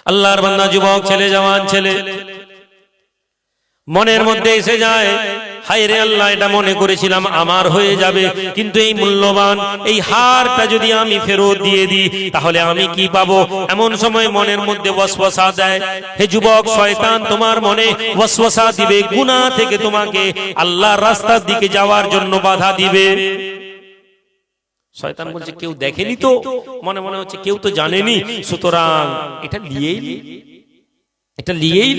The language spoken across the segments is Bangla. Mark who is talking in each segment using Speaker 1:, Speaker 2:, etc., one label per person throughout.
Speaker 1: আল্লাহর বান্দা যুবক ছেলে, জওয়ান ছেলে, মনের মধ্যে এসে যায়, হায় রে আল্লাহ, এটা মনে করেছিলাম আমার হয়ে যাবে, কিন্তু এই মূল্যবান এই হারটা যদি আমি ফেরত দিয়ে দিই তাহলে আমি কি পাবো? এমন সময় মনের মধ্যে ওয়াসওয়াসা দেয়। হে যুবক, শয়তান তোমার মনে ওয়াসওয়াসা দিবে, গুনাহ থেকে তোমাকে আল্লাহর রাস্তার দিকে যাওয়ার জন্য বাধা দিবে। শয়তান বলছে কেউ দেখেনি তো, মনে মনে হচ্ছে কেউ তো জানেনি, সুতরাং এটা লিয়েই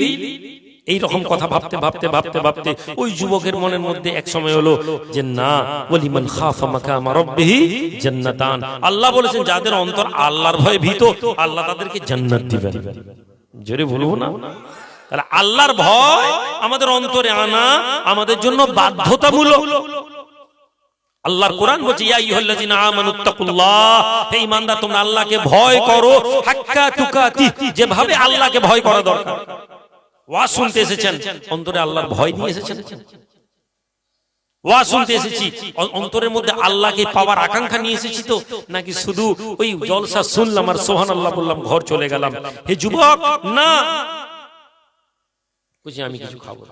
Speaker 1: এই রকম কথা ভাবতে ভাবতে ভাবতে ভাবতে ওই যুবকের মনের মধ্যে এক সময় হলো যে না, ওয়ালিমান খাফা মাকামা রাব্বিহি জান্নাতান, আল্লাহ বলেছেন যাদের অন্তর আল্লাহর ভয়ে ভীত আল্লাহ তাদেরকে জান্নাত দিবেন। জোরে বলবো না? তাহলে আল্লাহর ভয় আমাদের অন্তরে আনা আমাদের জন্য বাধ্যতামূলক। আল্লাহর কোরআন বলছে ইয়া আইয়ুহাল্লাযিনা আমানুত্তাকুল্লাহ, হে ঈমানদার তোমরা আল্লাহকে ভয় করো, হাক্কা তুকাতি, যেভাবে আল্লাহকে ভয় করা দরকার। ওয়াজ শুনতে এসেছেন, অন্তরে আল্লাহর ভয় নিয়ে এসেছেন। ওয়াজ শুনতে এসেছি, অন্তরের মধ্যে আল্লাহকে পাওয়ার আকাঙ্ক্ষা নিয়ে এসেছি তো, নাকি শুধু ওই জলসা শুনলাম আর সুবহানাল্লাহ বললাম ঘর চলে গেলাম? হে যুবক, না, বুঝি আমি কিছু খাবো,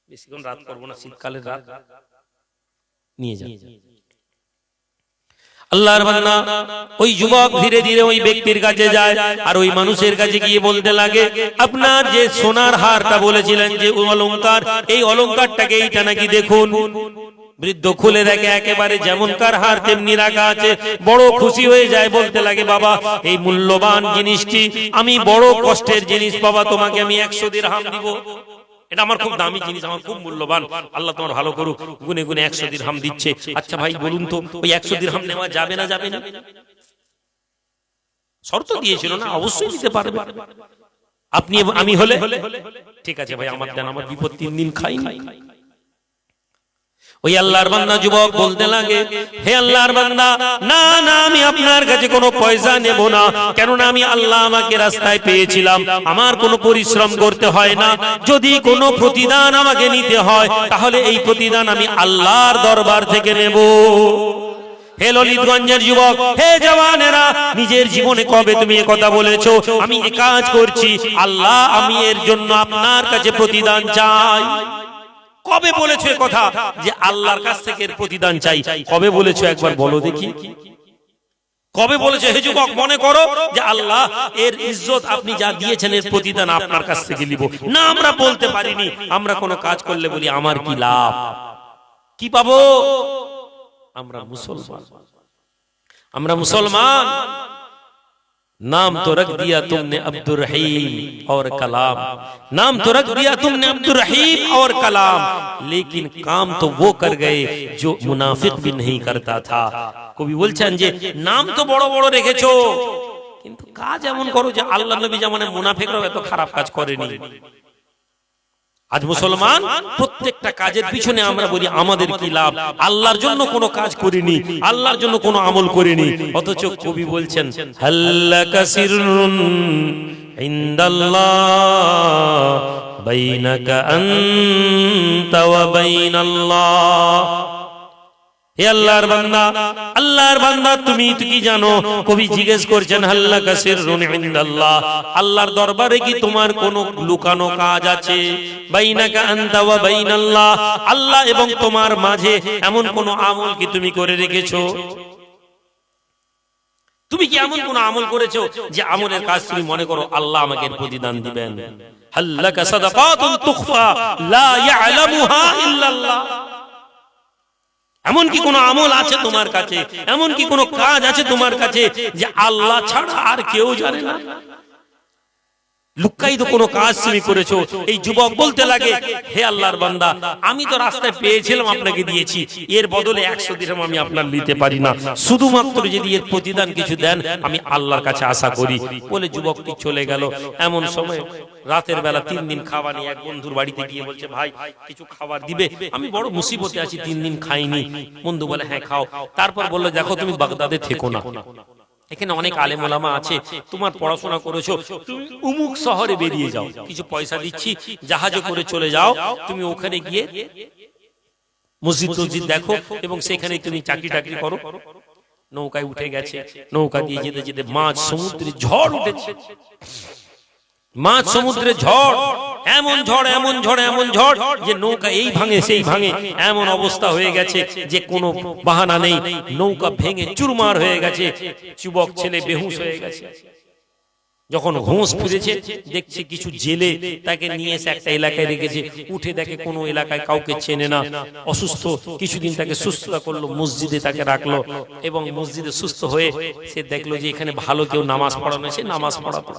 Speaker 1: বেশিক্ষণ রাত করবো না, শীতকালের রাত, নিয়ে যান। আল্লাহর বান্দা ওই যুবক ধীরে ধীরে ওই ব্যক্তির কাছে যায় আর ওই মানুষের কাছে গিয়ে বলতে লাগে, আপনার যে সোনার হারটা বলেছিলেন যে অলংকার, এই অলংকারটাকে এইটা নাকি দেখুন। বৃদ্ধ খুলে দেখে একেবারে যেমনকার হার তেমনি রাখা আছে। বড় খুশি হয়ে যায়, বলতে লাগে বাবা এই মূল্যবান জিনিসটি আমি বড় কষ্টের জিনিস বাবা, তোমাকে আমি 100 দিরহাম দিব, এটা আমার খুব দামি জিনিস, আমার খুব মূল্যবান, আল্লাহ তোমার ভালো করুক। গুনে গুনে 100 দিরহাম দিচ্ছে। আচ্ছা ভাই বলুন তো ওই 100 দিরহাম নেওয়া যাবে না যাবে না? শর্ত দিয়েছিল না, অবশ্যই দিতে পারবে। আপনি আমি হলে ঠিক আছে ভাই আমার দেন, আমার বিপদ 3 দিন খাইনি। ওই আল্লাহর বান্দা যুবক বলতে লাগে, হে আল্লাহর বান্দা, না না, আমি আপনার কাছে কোনো পয়সা নেব না, কেননা আমি আল্লাহ আমাকে রাস্তায় পেয়েছিলাম, আমার কোনো পরিশ্রম করতে হয় না। যদি কোনো প্রতিদান আমাকে নিতে হয় তাহলে এই প্রতিদান আমি আল্লাহর দরবার থেকে নেব। হে ললিতগঞ্জের যুবক, হে জওয়ানেরা, নিজের জীবনে কবে তুমি কথা বলেছো আমি এই কাজ করছি আল্লাহ, আমি এর জন্য আপনার কাছে প্রতিদান চাই? কবে বলেছো এই কথা যে আল্লাহর কাছ থেকে এর প্রতিদান চাই? কবে বলেছো একবার বলো দেখি, কবে বলেছো? হে যুবক, মনে করো যে আল্লাহ এর ইজ্জত আপনি যা দিয়েছেন এর প্রতিদান আপনার কাছ থেকে নিব না। আমরা বলতে পারিনি, আমরা কোনো কাজ করলে বলি আমার কি লাভ, কি পাবো? আমরা মুসলমান, नाम तो रख दिया तुमने अब्दुर रहीम और कलाम, नाम तो रख दिया तुमने अब्दुर रहीम और कलाम, लेकिन काम तो वो कर गए जो मुनाफिक भी नहीं करता था। কবি বলছেন যে নাম তো বড় বড় রেখেছো, কিন্তু কাজ এমন করো যে আল্লাহর নবী যেমন মুনাফিকরা এত খারাপ কাজ করেনি। আজ মুসলমান প্রত্যেকটা কাজের পিছনে আমরা বলি আমাদের কি লাভ, আল্লাহর জন্য কোনো কাজ করিনি, আল্লাহর জন্য কোনো আমল করিনি। অথচ কবি বলছেন হাল্লাকা সিররুন ইনদাল্লাহ বাইনাকা আনতা ওয়া বাইনাল্লাহ। হে আল্লাহর বান্দা, আল্লাহর বান্দা তুমি কি জানো? কবি জিজ্ঞেস করছেন হাল্লাকা সিররুন ইনদাল্লাহ, আল্লাহর দরবারে কি তোমার কোনো লুকানো কাজ আছে? বাইনাকা আনতা ওয়া বাইনাল্লাহ, আল্লাহ এবং তোমার মাঝে এমন কোন আমল কি তুমি করে রেখেছো? তুমি কি এমন কোন আমল করেছো যে আমলের কাজ তুমি মনে করো আল্লাহ আমাকে প্রতিদান দিবেন? হাল্লাকা সাদাকাতুন তুখফা লা ইয়ালামুহা ইল্লাল্লাহ, এমন কি কোন আমল আছে তোমার কাছে, এমন কি কোন কাজ আছে তোমার কাছে যে আল্লাহ ছাড়া আর কেউ জানে না? লুকায়িত কোনো কাজ তুমি করেছো। এই যুবক বলতে লাগে, হে আল্লাহর বান্দা, আমি তো রাস্তায় পেয়েছিলাম আপনাকে দিয়েছি, এর বদলে 100 দিরহাম আমি আপনার নিতে পারি না, শুধুমাত্র যদি এর প্রতিদান কিছু দেন আমি আল্লাহর কাছে আশা করি। বলে যুবকটি চলে গেল। এমন সময় রাতের বেলা 3 দিন খাবার নিয়ে এক বন্ধুর বাড়িতে গিয়ে বলছে, ভাই কিছু খাবার দিবে, আমি বড় মুসিবতে আছি, 3 দিন খাইনি। বন্ধু বলে হ্যাঁ খাও। তারপর বললো দেখো তুমি বাগদাদে থেকো না, এখানে অনেক আলেম ওলামা আছে, তোমার পড়াশোনা করেছো, তুমি উমুক শহরে বেরিয়ে যাও, কিছু পয়সা দিচ্ছি, জাহাজে করে চলে যাও, তুমি ওখানে গিয়ে মসজিদ টসজিদ দেখো এবং সেখানে তুমি চাকরি টাকরি করো। নৌকায় উঠে গেছে, নৌকা দিয়ে যেতে যেতে মাছ সমুদ্রে ঝড় উঠেছে, মাছ সমুদ্রে ঝড়, এমন ঝড় এমন ঝড় এমন ঝড় যে নৌকা এই ভাঙে সেই ভাঙে, এমন অবস্থা হয়ে গেছে যে কোনো বাহানা নেই, নৌকা ভেঙে চুরমার হয়ে গেছে, যুবক ছেলে বেহুশ হয়ে গেছে। যখন হোঁশ ফিরেছে দেখছে কিছু জেলে তাকে নিয়ে এসে একটা এলাকায় রেখেছে, উঠে দেখে কোনো এলাকায় কাউকে চেনে না, অসুস্থ, কিছুদিন তাকে সুস্থতা করলো, মসজিদে তাকে রাখলো এবং মসজিদে সুস্থ হয়ে সে দেখলো যে এখানে ভালো কেউ নামাজ পড়ানো, সে নামাজ পড়াতো।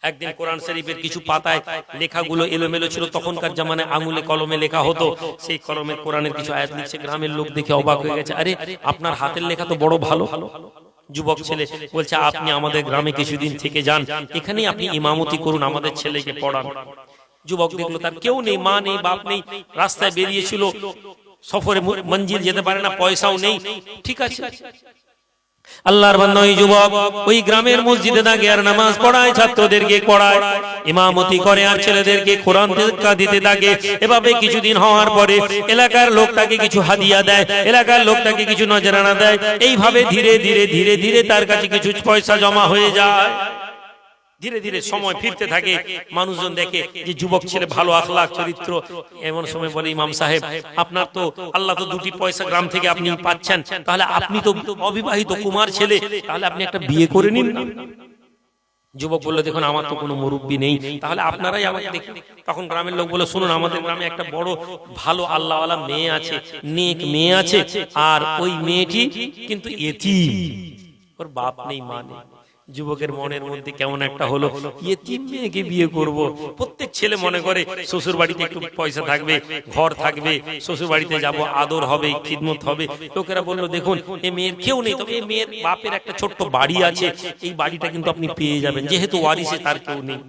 Speaker 1: একদিন কোরআন শরীফের কিছু পাতায় লেখাগুলো এলোমেলো ছিল, তখনকার জামানায় আঙুলে কলমে লেখা হতো, সেই কলমে কোরআনের কিছু আয়াত লিখছে, গ্রামের লোক দেখে অবাক হয়ে গেছে, আরে আপনার হাতের লেখা তো বড় ভালো। যুবক ছেলে বলছে আপনি আমাদের গ্রামে কিছুদিন থেকে যান, এখানেই আপনি ইমামতি করুন, আমাদের ছেলেকে পড়ান। যুবক দেখলো তার কেউ নেই, মা নেই, বাপ নেই, রাস্তায় বেরিয়েছিল, সফরে মঞ্জিল যেতে পারে না, পয়সাও নেই, ঠিক আছে। আল্লাহর বান্দা ওই যুবক ওই গ্রামের মসজিদে দাঁড়িয়ে আর নামাজ পড়ায়, ছাত্রদেরকে পড়ায়, ইমামতি করে আর ছেলেদেরকে কোরআন শিক্ষা দিতে থাকে। এভাবে কিছুদিন হওয়ার পরে এলাকার লোক তাকে কিছু হাদিয়া দেয়, এলাকার লোক তাকে কিছু নজরানা দেয়, এইভাবে ধীরে ধীরে ধীরে ধীরে তার কাছে কিছু পয়সা জমা হয়ে যায়। ধীরে ধীরে সময় ফিরতে থাকে, মানুষজন দেখে যে যুবক ছেলে ভালো আখলাক চরিত্র। এমন সময় বলে ইমাম সাহেব আপনার তো আল্লাহ তো দুটি পয়সা গ্রাম থেকে আপনি পাচ্ছেন, তাহলে আপনি তো অবিবাহিত কুমার ছেলে, তাহলে আপনি একটা বিয়ে করে নিন না। যুবক বললো দেখুন আমার তো কোনো মুরব্বি নেই, তাহলে আপনারাই আমাকে দেখুন। তখন গ্রামের লোক বলে শুনুন আমাদের গ্রামে একটা বড় ভালো আল্লাহওয়ালা মেয়ে আছে, নেক মেয়ে আছে, আর ওই মেয়েটি কিন্তু এতিম, ওর বাপ নেই মা নেই। যুবকের মনের মধ্যে কেমন একটা হলো, এতিম মেয়েকে বিয়ে করব। প্রত্যেক ছেলে মনে করে শ্বশুর বাড়িতে একটু পয়সা থাকবে, ঘর থাকবে, শ্বশুর বাড়িতে যাব, আদর হবে, খিদমত হবে। লোকেরা বললো দেখুন এই মেয়ের কেউ নেই, তবে এই মেয়ের বাপের একটা ছোট্ট বাড়ি আছে, এই বাড়িটা কিন্তু আপনি পেয়ে যাবেন, যেহেতু ওয়ারিসে তার কেউ নেই।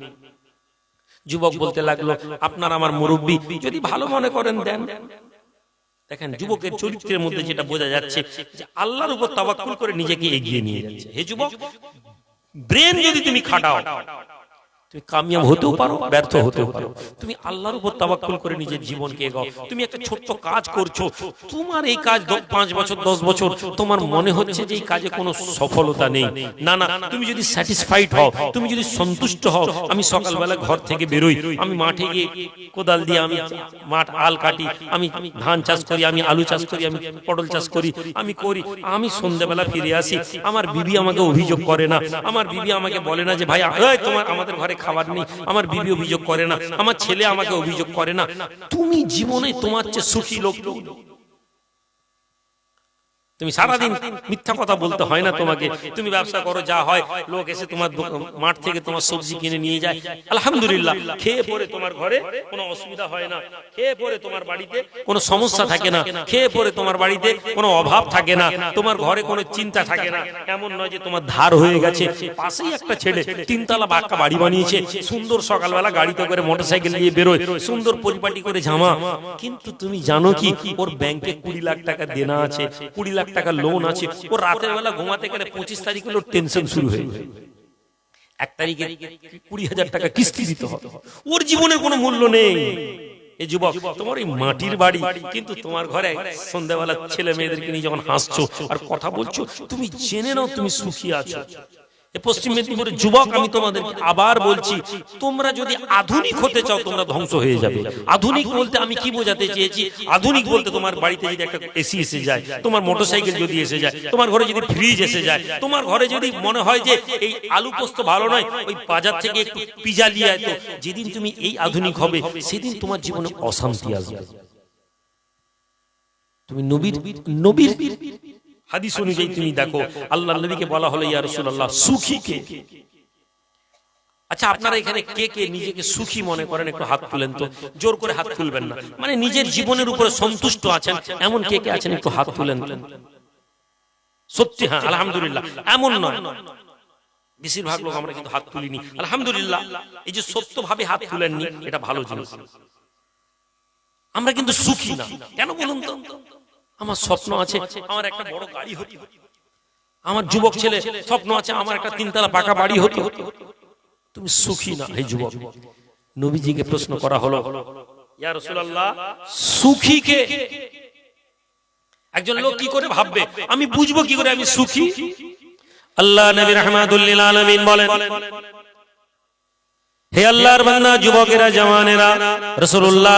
Speaker 1: যুবক বলতে লাগলো আপনার আমার মুরব্বি, যদি ভালো মনে করেন দেন। দেখেন যুবকের চরিত্রের মধ্যে যেটা বোঝা যাচ্ছে যে আল্লাহর উপর তাওয়াক্কুল করে নিজেকে এগিয়ে নিয়ে যাচ্ছে। হে যুবক, ব্রেন যদি তুমি খাটাও তুমি কামিয়াব হতেও পারো, ব্যর্থ হতেও পারো। তুমি আল্লাহর উপর তাওয়াক্কুল করে নিজের জীবনকে এগাও। তুমি একটা ছোট্ট কাজ করছো, তোমার এই কাজ 5 বছর 10 বছর তোমার মনে হচ্ছে যে এই কাজে কোনো সফলতা নেই, না না, তুমি যদি স্যাটিসফাইড হও, তুমি যদি সন্তুষ্ট হও, আমি সকালবেলা ঘর থেকে বেরোই, আমি মাঠে গিয়ে কোদাল দিয়ে আমি মাঠ আল কাটি, আমি ধান চাষ করি, আমি আলু চাষ করি, আমি পটল চাষ করি, আমি সন্ধ্যাবেলা ফিরে আসি, আমার বিবি আমাকে অভিযোগ করে না, আমার বিবি আমাকে বলে না যে ভাই তোমার আমাদের ঘরে খাবার নেই, আমার বিবি অভিযোগ করে না, আমার ছেলে আমাকে অভিযোগ করে না। তুমি জীবনে তোমার চেয়ে সুখী লোক নেই। তুমি সারাদিন মিথ্যা কথা বলতে হয় না তোমাকে, তুমি ব্যবসা করো, যা হয় লোক এসে তোমার মাঠ থেকে তোমার সবজি কিনে নিয়ে যায়, আলহামদুলিল্লাহ, খেয়ে পরে তোমার ঘরে কোনো অসুবিধা হয় না, খেয়ে পরে তোমার বাড়িতে কোনো সমস্যা থাকে না, খেয়ে পরে তোমার বাড়িতে কোনো অভাব থাকে না, তোমার ঘরে কোনো চিন্তা থাকে না। এমন নয় যে তোমার ধার হয়ে গেছে। পাশেই একটা ছেলে 3 তলা পাকা বাড়ি বানিয়েছে, সুন্দর, সকালবেলা গাড়িতে করে মোটরসাইকেল নিয়ে বেরোয়, সুন্দর পরিপাটি করে জামা, কিন্তু তুমি জানো কি ওর ব্যাংকে 20 লাখ টাকা দেনা আছে, 20 লাখ টাকা লোন আছে, ও রাতের বেলা ঘুমাতে গেলে 25 তারিখ হলো টেনশন শুরু হয়ে যায়, 1 তারিখে 20,000 টাকা কিস্তি দিতে হবে, ওর জীবনে কোনো মূল্য নেই। এই যুবক, তোমার এই মাটির বাড়ি, কিন্তু তোমার ঘরে সন্ধ্যাবেলা ছেলে মেয়েদেরকে নিয়ে যখন হাসছো আর কথা বলছো, তুমি জেনে নাও তুমি সুখী আছো। পশ্চিম মেদিনীপুরের যুবক, আমি তোমাদের আবার বলছি, তোমরা যদি আধুনিক হতে চাও তোমরা ধ্বংস হয়ে যাবে। আধুনিক বলতে আমি কি বোঝাতে চেয়েছি? আধুনিক বলতে তোমার বাড়িতে যদি একটা এসি এসে যায়, তোমার মোটরসাইকেল যদি এসে যায়, তোমার ঘরে যদি ফ্রিজ এসে যায়, তোমার ঘরে যদি মনে হয় যে এই আলু পোস্ত ভালো নয়, ওই বাজার থেকে একটু পিজা নিয়ে আয়, তো যেদিন তুমি এই আধুনিক হবে সেদিন তোমার জীবনে অশান্তি আসবে। তুমি নবীর হাদিস অনুযায়ী তুমি দেখো, আল্লাহর নবীকে বলা হলো ইয়া রাসূলুল্লাহ সুখী কে? আচ্ছা, আপনারা এখানে কে কে নিজেকে সুখী মনে করেন? একটু হাত তুলেন তো, জোর করে হাত তুলবেন না, মানে নিজের জীবনের উপরে সন্তুষ্ট আছেন এমন কে কে আছেন? একটু হাত তুলেন। সত্যি, হ্যাঁ আলহামদুলিল্লাহ, এমন নয়, বেশিরভাগ লোক আমরা কিন্তু হাত তুলিনি, আলহামদুলিল্লাহ। এই যে সত্যভাবে হাত তুলেননি, এটা ভালো জিনিস। আমরা কিন্তু সুখী না, কেন বলুন তো? আমার স্বপ্ন আছে আমার একটা বড় গাড়ি হতো, আমার যুবক ছেলে স্বপ্ন আছে আমার একটা 3 তলা পাকা বাড়ি হতো। তুমি সুখী না। হে যুবক, নবীজিকে প্রশ্ন করা হলো, ইয়া রাসূলুল্লাহ সুখী কে? একজন লোক কি করে ভাববে, আমি বুঝবো কি করে আমি সুখী? আল্লাহ নবী রাহমাতুল লিল আলামিন বলেন, হে আল্লাহর বান্দা, যুবকেরা, জওয়ানেরা, রাসূলুল্লাহ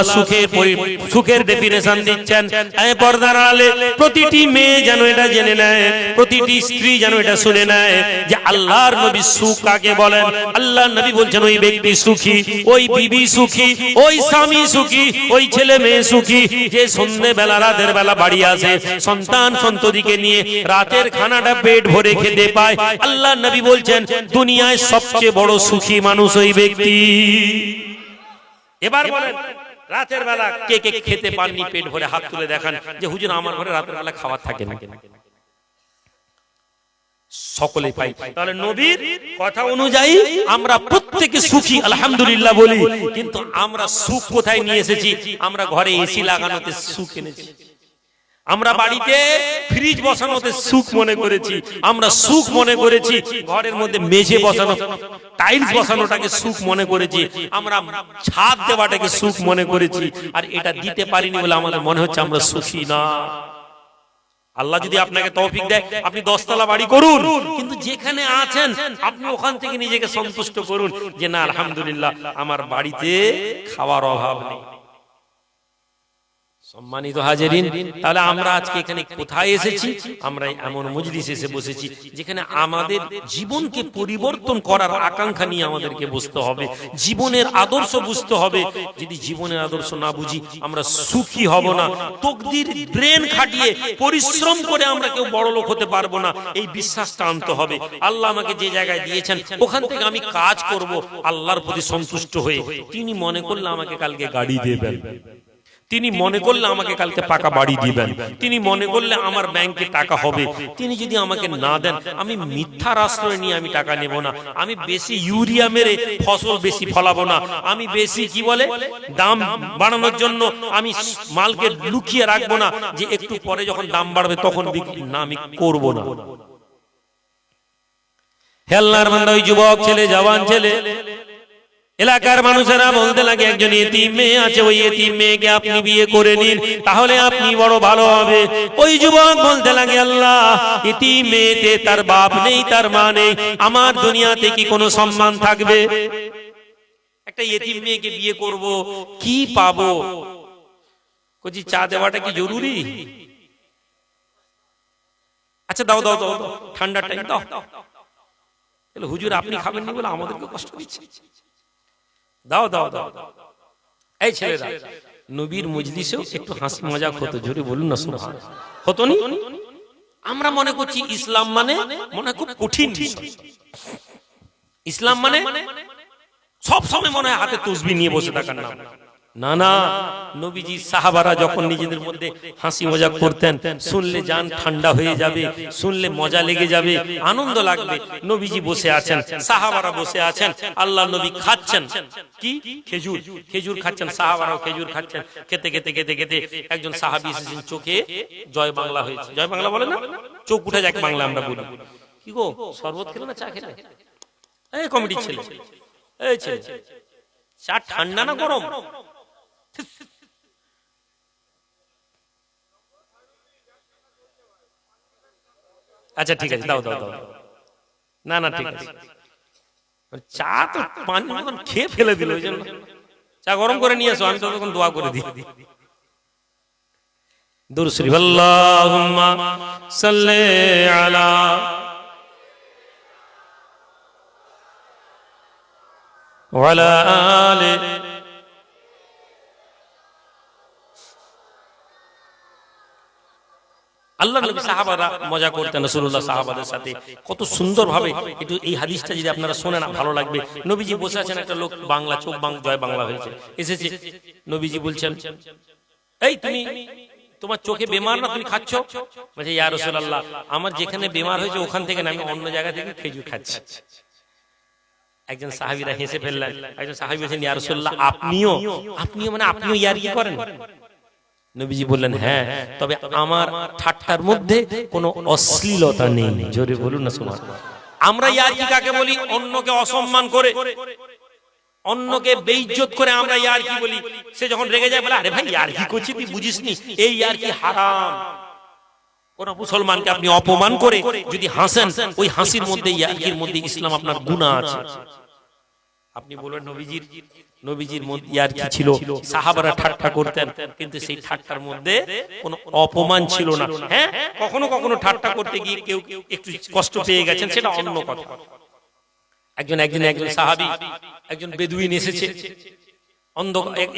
Speaker 1: সুখের ডেফিনেশন দিচ্ছেন। এই পর্দার আড়ালে প্রতিটি মেয়ে যেন এটা জেনে নেয়, প্রতিটি স্ত্রী যেন এটা শুনে নেয় যে আল্লাহর নবী সুখ কাকে বলেন। আল্লাহর নবী বলছেন, ওই ব্যক্তি সুখী, ওই বিবি সুখী, ওই স্বামী সুখী, ওই ছেলে মেয়ে সুখী, যে সন্ধ্যে বেলা রাতের বেলা বাড়ি আসে সন্তান সন্ততিকে নিয়ে রাতের খানাটা পেট ভরে খেতে পায়। আল্লাহর নবী বলছেন, দুনিয়ায় সবচেয়ে বড় সুখী মানুষ ওই ব্যক্তি। এবার বলেন, রাতের বেলা কে কে খেতে পাননি পেট ভরে? হাত তুলে দেখান যে হুজুর আমার ঘরে রাতের বেলা খাবার থাকে না। সকলে পাই। তাহলে নবীর কথা অনুযায়ী আমরা প্রত্যেকে সুখী আলহামদুলিল্লাহ বলি, কিন্তু আমরা সুখ কোথায় নিয়ে এসেছি? আমরা ঘরে এসি লাগানোতে সুখ এনেছি, আমরা বাড়িতে ফ্রিজ বসানোতে সুখ মনে করেছি, আমরা সুখ মনে করেছি ঘরের মধ্যে মেঝে বসানো, টাইলস বসানোটাকে সুখ মনে করেছি, আমরা ছাদ দেওয়াটাকে সুখ মনে করেছি। আর এটা দিতে পারিনি বলে আমাদের মনে হচ্ছে আমরা সুখী না। আল্লাহ যদি আপনাকে তৌফিক দেয়, আপনি 10 তলা বাড়ি করুন, কিন্তু যেখানে আছেন আপনি ওখান থেকে নিজেকে সন্তুষ্ট করুন যে না আলহামদুলিল্লাহ আমার বাড়িতে খাওয়ার অভাব নেই। সম্মানিত হাজিরিন, তাহলে আমরা আজকে এখানে কোথায় এসেছি? আমরা এমন মজলিসে এসে বসেছি যেখানে আমাদের জীবনকে পরিবর্তন করার আকাঙ্ক্ষা নিয়ে আমাদেরকে বসতে হবে, জীবনের আদর্শ বুঝতে হবে। যদি জীবনের আদর্শ না বুঝি আমরা সুখী হব না। তকদির ব্রেন খাটিয়ে পরিশ্রম করে আমরা কেউ বড় লোক হতে পারবো না, এই বিশ্বাসটা আনতে হবে। আল্লাহ আমাকে যে জায়গায় দিয়েছেন ওখান থেকে আমি কাজ করব আল্লাহর প্রতি সন্তুষ্ট হয়ে। তিনি মনে করলে আমাকে কালকে গাড়ি দেবেন, তিনি মনে করলে আমাকে কালকে পাকা বাড়ি দিবেন, তিনি মনে করলে আমার ব্যাংকে টাকা হবে। তিনি যদি আমাকে না দেন, আমি মিথ্যার আশ্রয় নিয়ে আমি টাকা নেব না, আমি বেশি ইউরিয়া মেরে ফসল বেশি ফলাবো না, আমি বেশি কি বলে দাম বাড়ানোর জন্য আমি মালকে লুকিয়ে রাখবো না যে একটু পরে যখন দাম বাড়বে তখন বিক্রি না, আমি করব না। হে আল্লাহর বান্দা, ওই যুবক ছেলে, জওয়ান ছেলে, এলাকার মানুষেরা বলতে লাগে একজন এতিম মেয়ে আছে, ওই এতিম মেয়েকে আপনি বিয়ে করে নিন, তাহলে আপনি বড় ভালো হবে। ওই যুবক বলতে লাগে আল্লাহ, এতিম মেয়েতে তার বাপ নেই, তার মা নেই, আমার দুনিয়াতে কি কোনো সম্মান থাকবে? একটা এতিম মেয়েকে বিয়ে করব, কি পাবো? কচি চা দেওয়াটা কি জরুরি? আচ্ছা দাও দাও দাও, ঠান্ডার টাইম দাও। হুজুর আপনি খাবেন না বলে আমাদেরকে কষ্ট দিচ্ছে, দাও দাও দাও। এই ছেলেরা, নবীর মজলিসেও একটু হাসি মজাক হতো, জোরে বলুন না সুবহানাল্লাহ, হতো নি? আমরা মনে করছি ইসলাম মানে মনে খুব কঠিন বিষয়, ইসলাম মানে সব সময় মনে হয় হাতে তাসবিহ নিয়ে বসে থাকার নাম। না না, নবীজি সাহাবারা যখন নিজেদের মধ্যে হাসি মজাক করতেন, শুনলে জান ঠান্ডা হয়ে যাবে, শুনলে মজা লেগে যাবে, আনন্দ লাগবে। নবীজি বসে আছেন, সাহাবারা বসে আছেন, আল্লাহ নবী খাচ্ছেন কি খেজুর, খেজুর খাচ্ছেন, সাহাবারাও খেজুর খাচ্ছেন। খেতে খেতে খেতে খেতে একজন সাহাবী এসেছেন, চোখে জয় বাংলা হয়েছে। জয় বাংলা বলে না, চোখ উঠে যায় বাংলা আমরা বলি। কি গো শরবত খেলো না চা খেলে? এই কমিটির ছেলে, এই ছেলে, চা ঠান্ডা না গরম? আচ্ছা ঠিক আছে, দাও দাও দাও। না না ঠিক আছে, চা তো পানি খেয়ে ফেলে দিল, ওই জন্য চা গরম করে নিয়ে এসো, আমি তো তখন দোয়া করে দিই। দুরূদ শরীফ, আল্লাহুম্মা সাল্লি আলা ওয়া আলা আলি। আল্লাহ নবী সাহাবারা মজা করতেন রাসূলুল্লাহ সাহাবাদের সাথে, কত সুন্দর ভাবে। একটু এই হাদিসটা যদি আপনারা শুনেন ভালো লাগবে। নবীজি বসে আছেন, একটা লোক বাংলা চোখ জয় বাংলা হয়েছে এসেছে। নবীজি বলছেন, এই তুমি তোমার চোখে বেমার না, তুমি খাচ্ছ? বলছে ইয়া রাসূলুল্লাহ, আমার যেখানে বেমার হয়েছে ওখান থেকে না, আমি অন্য জায়গা থেকে খেজুর খাচ্ছি। একজন সাহাবীরা হেসে ফেললেন। একজন সাহাবী বলেন, ইয়া রাসূলুল্লাহ, আপনিও মানে আপনিও ইয়ারকি করেন? নবীজি বললেন, হ্যাঁ, তবে আমার ঠাট্টার মধ্যে কোনো অশ্লীলতা নেই। জোরে বলুন না সুবহানাল্লাহ। আমরা ইয়ারকি কাকে বলি? অন্যকে অসম্মান করে, অন্যকে বেইজ্জত করে আমরা ইয়ারকি বলি। সে যখন রেগে যায় বলে, আরে ভাই ইয়ারকি করছি, তুই বুঝিসনি, এই ইয়ারকি হারাম। কোন মুসলমানকে আপনি অপমান করে যদি হাসেন, ওই হাসির মধ্যে ইয়াকির মধ্যে ইসলাম আপনার গুনাহ আছে। আপনি বলেন নবীজির মধ্যে ইয়ারকি ছিল, সাহাবারা ঠাট্টা করতেন, কিন্তু সেই ঠাট্টার মধ্যে কোনো অপমান ছিল না। হ্যাঁ, কখনো কখনো ঠাট্টা করতে গিয়ে কেউ একটু কষ্ট পেয়ে গেছেন, সেটা অন্য কথা। একজন সাহাবী, একজন বেদুইন এসেছে,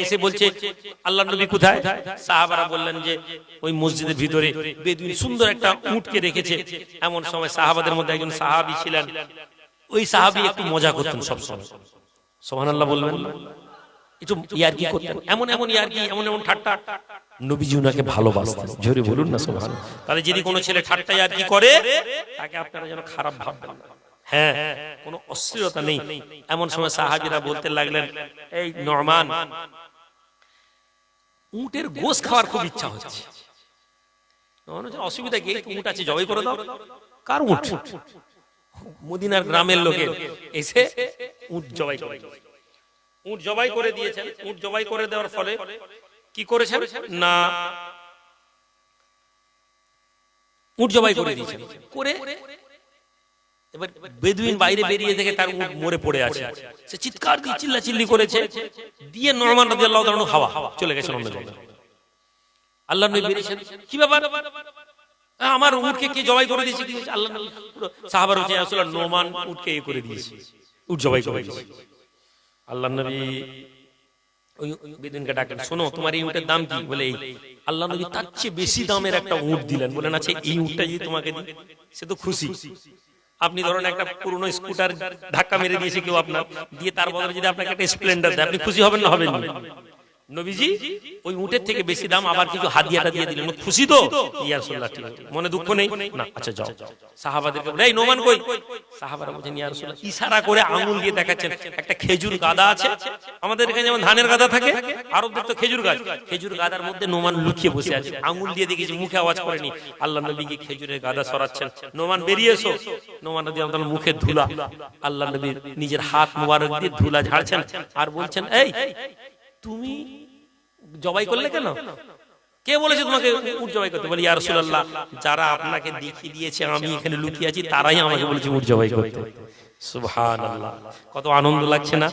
Speaker 1: এসে বলছে আল্লাহর নবী কোথায়? সাহাবারা বললেন যে ওই মসজিদের ভিতরে বেদুইন সুন্দর একটা উটকে রেখেছে। এমন সময় সাহাবাদের মধ্যে একজন সাহাবী ছিলেন, ওই সাহাবী একটু মজা করতেন সব সময়, সুবহানাল্লাহ বলবেন না, একটু ইয়ারকি করতেন, এমন ইয়ারকি, এমন ঠাট্টা। নবীজি উনাকে ভালোবাসতেন, জোরে বলুন না সুবহানাল্লাহ। তাহলে যদি কোনো ছেলে ঠাট্টা ইয়ারকি করে, তাকে আপনারা যেন খারাপ ভাববেন না। হ্যাঁ, কোনো অশ্লীলতা নেই। এমন সময় সাহাবীরা বলতে লাগলেন, এই নরমান, উটের গোশত খাওয়ার খুব ইচ্ছা হচ্ছে। অসুবিধা কি, উট আছে, জবাই করে দাও। কার উট? মদিনার গ্রামের লোকের এসে উট জবাই করে, উট জবাই করে দিয়েছেন। উট জবাই করে দেওয়ার ফলে কি করেছেন না, উট জবাই করে দিয়েছেন। করে এবার বেদুইন বাইরে বেরিয়ে দেখে তার উট মরে পড়ে আছে। সে চিৎকার দিয়ে চিল্লাচিল্লি করেছে, দিয়ে নরমান রাদিয়াল্লাহু তাআলা আনহু হাওয়া চলে গেছেন অন্য জায়গায়। আল্লাহর নবী বেরিয়েছেন, কি ব্যাপার, আমার উটকে কে জবাই করে দিয়েছে? আল্লাহ সাহাবারা বলছেন, রাসূলুল্লাহ, নোমান উটকে এ করে দিয়েছে, উট জবাই করে দিয়েছে। আল্লাহর নবী ওই বেদুইনকে ডাকলেন, শোনো, তোমার এই উটের দাম কি? বলে এই। আল্লাহর নবী তার চেয়ে বেশি দামের একটা উট দিলেন, বলেন আচ্ছা এই উটটা যদি তোমাকে দিই, সে তো খুশি। আপনি ধরুন একটা পুরনো স্কুটার ধাক্কা মেরে দিয়েছে কেউ আপনার, দিয়ে তার বদলে যদি আপনাকে একটা স্প্লেন্ডার দেয়, আপনি খুশি হবেন না হবেন না? নবীজি ওই উটের থেকে বেশি দাম আবার কিছু হাদিয়াটা দিয়ে দিলেন, খুশি তো? ইয়া রাসূলুল্লাহ, ঠিক আছে, মনে দুঃখ নেই না? আচ্ছা যাও। সাহাবাদেরকে বলে, এই নোমান কই? সাহাবারা বলেন, ইয়া রাসূলুল্লাহ, ইশারা করে আঙ্গুল দিয়ে দেখাচ্ছেন একটা খেজুর গাদা আছে, আমাদের এখানে যেমন ধানের গাদা থাকে, আরবদের তো খেজুর গাছ, খেজুর গাদার মধ্যে নোমান লুকিয়ে বসে আছে, আঙ্গুল দিয়ে দেখেছি, মুখে আওয়াজ করেনি। আল্লাহ নবী কি খেজুরের গাদা সরাচ্ছেন, নোমান বেরিয়ে এসো। নোমান রাদিয়াল্লাহু তাআলা মুখে ধুলা, আল্লাহ নবী নিজের হাত মুবারক দিয়ে ধুলা ঝাড়ছেন আর বলছেন, এই তুমি জবাই করলে কেন? কে বলেছে তোমাকে উট জবাই করতে? বলে, ইয়া রাসূলুল্লাহ, যারা আপনাকে দেখিয়ে দিয়েছে আমি এখানে লুকিয়ে আছি, তারাই আমাকে বলেছে উট জবাই করতে। সুবহানাল্লাহ, কত আনন্দ লাগছে না?